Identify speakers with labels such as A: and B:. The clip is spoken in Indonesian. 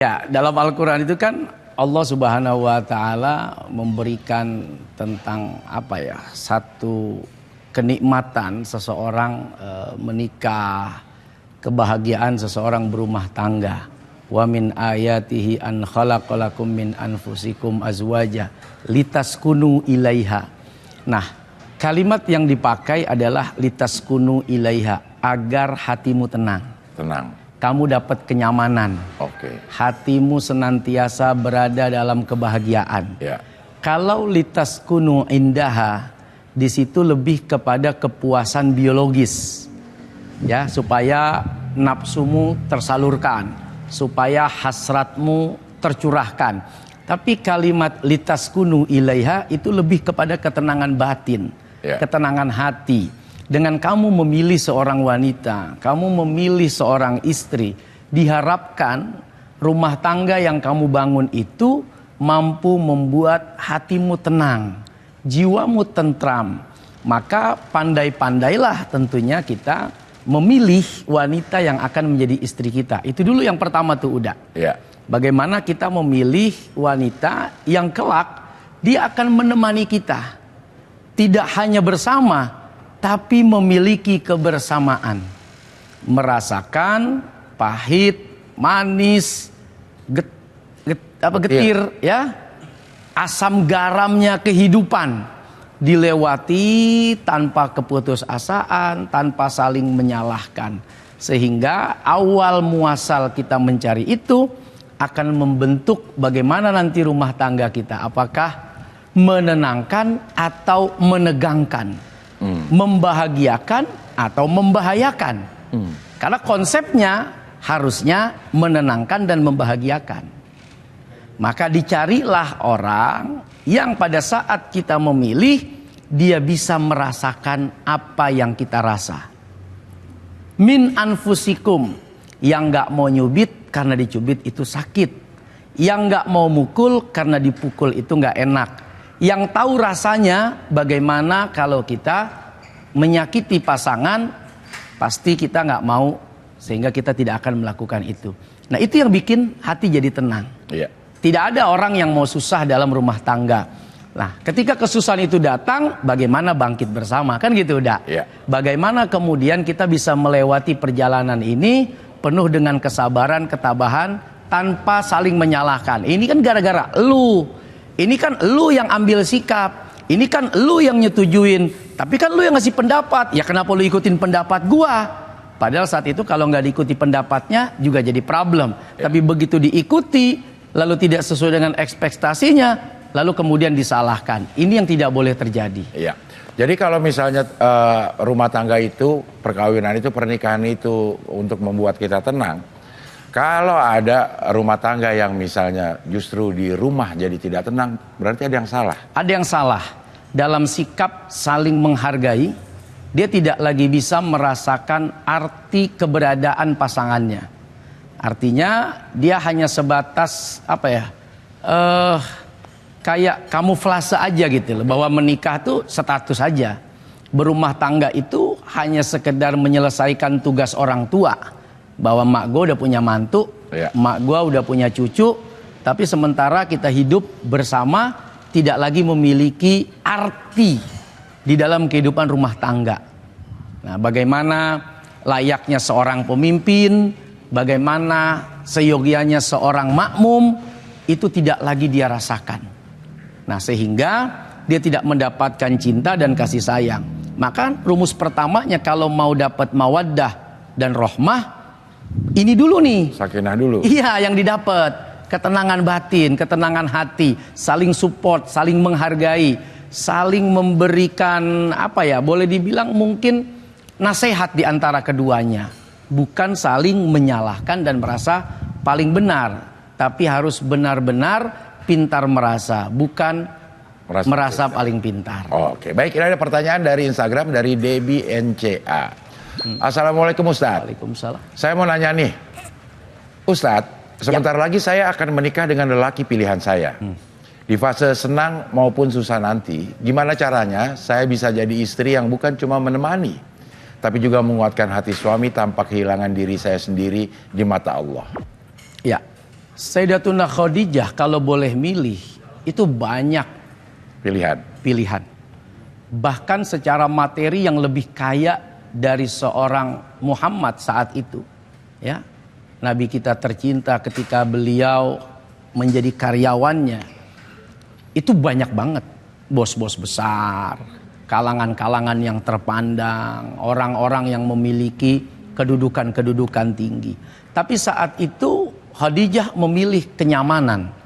A: Ya, dalam Al-Quran itu kan Allah Subhanahu wa Ta'ala memberikan tentang satu kenikmatan seseorang menikah, kebahagiaan seseorang berumah tangga. Wa min ayatihi an khalaqalakum min anfusikum azwaja litaskunu ilaiha. Nah, kalimat yang dipakai adalah litaskunu ilaiha, agar hatimu tenang. Kamu dapat kenyamanan. Hatimu senantiasa berada dalam kebahagiaan. Kalau litaskunu indaha, di situ lebih kepada kepuasan biologis. Ya, supaya nafsumu tersalurkan, supaya hasratmu tercurahkan. Tapi kalimat litaskunu ilaiha itu lebih kepada ketenangan batin, ketenangan hati. Dengan kamu memilih seorang wanita, kamu memilih seorang istri, diharapkan rumah tangga yang kamu bangun itu mampu membuat hatimu tenang, jiwamu tentram. Maka pandai-pandailah tentunya kita memilih wanita yang akan menjadi istri kita. Itu dulu yang pertama tuh udah. Bagaimana kita memilih wanita yang kelak dia akan menemani kita. Tidak hanya bersama, tapi memiliki kebersamaan, merasakan pahit, manis, getir, ya, asam garamnya kehidupan, dilewati tanpa keputusasaan, tanpa saling menyalahkan, sehingga awal muasal kita mencari itu akan membentuk bagaimana nanti rumah tangga kita, apakah menenangkan atau menegangkan, membahagiakan atau membahayakan. Karena konsepnya harusnya menenangkan dan membahagiakan. Maka dicarilah orang yang pada saat kita memilih, dia bisa merasakan apa yang kita rasa. Min anfusikum, yang gak mau nyubit karena dicubit itu sakit, yang gak mau mukul karena dipukul itu gak enak, yang tahu rasanya bagaimana kalau kita menyakiti pasangan, pasti kita nggak mau, sehingga kita tidak akan melakukan itu. Nah, itu yang bikin hati jadi tenang. Tidak ada orang yang mau susah dalam rumah tangga. Nah, ketika kesusahan itu datang, bagaimana bangkit bersama, kan gitu udah. Bagaimana kemudian kita bisa melewati perjalanan ini penuh dengan kesabaran, ketabahan, tanpa saling menyalahkan. Ini kan gara-gara lu. Ini kan lu yang ambil sikap, ini kan lu yang nyetujuin, tapi kan lu yang ngasih pendapat. Ya kenapa lu ikutin pendapat gua? Padahal saat itu kalau nggak diikuti pendapatnya juga jadi problem. Tapi begitu diikuti, lalu tidak sesuai dengan ekspektasinya, lalu kemudian disalahkan. Ini yang tidak boleh terjadi.
B: Jadi kalau misalnya rumah tangga itu, perkawinan itu, pernikahan itu untuk membuat kita tenang. Kalau ada rumah tangga yang misalnya justru di rumah jadi tidak tenang, berarti ada yang salah.
A: Ada yang salah dalam sikap saling menghargai. Dia tidak lagi bisa merasakan arti keberadaan pasangannya. Artinya dia hanya sebatas kayak kamuflase aja gitu loh, bahwa menikah tuh status aja. Berumah tangga itu hanya sekedar menyelesaikan tugas orang tua. Bahwa mak gue udah punya mantu, mak gue udah punya cucu, tapi sementara kita hidup bersama tidak lagi memiliki arti di dalam kehidupan rumah tangga. Nah, bagaimana layaknya seorang pemimpin, bagaimana seyogianya seorang makmum, itu tidak lagi dia rasakan. Nah, sehingga dia tidak mendapatkan cinta dan kasih sayang. Maka rumus pertamanya kalau mau dapat mawaddah dan rohmah, ini dulu nih,
B: sakinah dulu.
A: Iya, yang didapat ketenangan batin, ketenangan hati, saling support, saling menghargai, saling memberikan boleh dibilang mungkin nasihat di antara keduanya, bukan saling menyalahkan dan merasa paling benar, tapi harus benar-benar pintar merasa, bukan merasa paling pintar.
B: Oke, baik, ini ada pertanyaan dari Instagram dari Debbie NCA. Assalamualaikum Ustadz.
A: Waalaikumsalam.
B: Saya mau nanya nih, Ustadz, sebentar lagi saya akan menikah dengan lelaki pilihan saya. Di fase senang maupun susah nanti, gimana caranya saya bisa jadi istri yang bukan cuma menemani, tapi juga menguatkan hati suami tanpa kehilangan diri saya sendiri di mata Allah?
A: Ya, Sayyidatuna Khadijah kalau boleh milih itu banyak pilihan. Bahkan secara materi yang lebih kaya dari seorang Muhammad saat itu. Ya, Nabi kita tercinta ketika beliau menjadi karyawannya. Itu banyak banget. Bos-bos besar, kalangan-kalangan yang terpandang, orang-orang yang memiliki kedudukan-kedudukan tinggi. Tapi saat itu Khadijah memilih kenyamanan.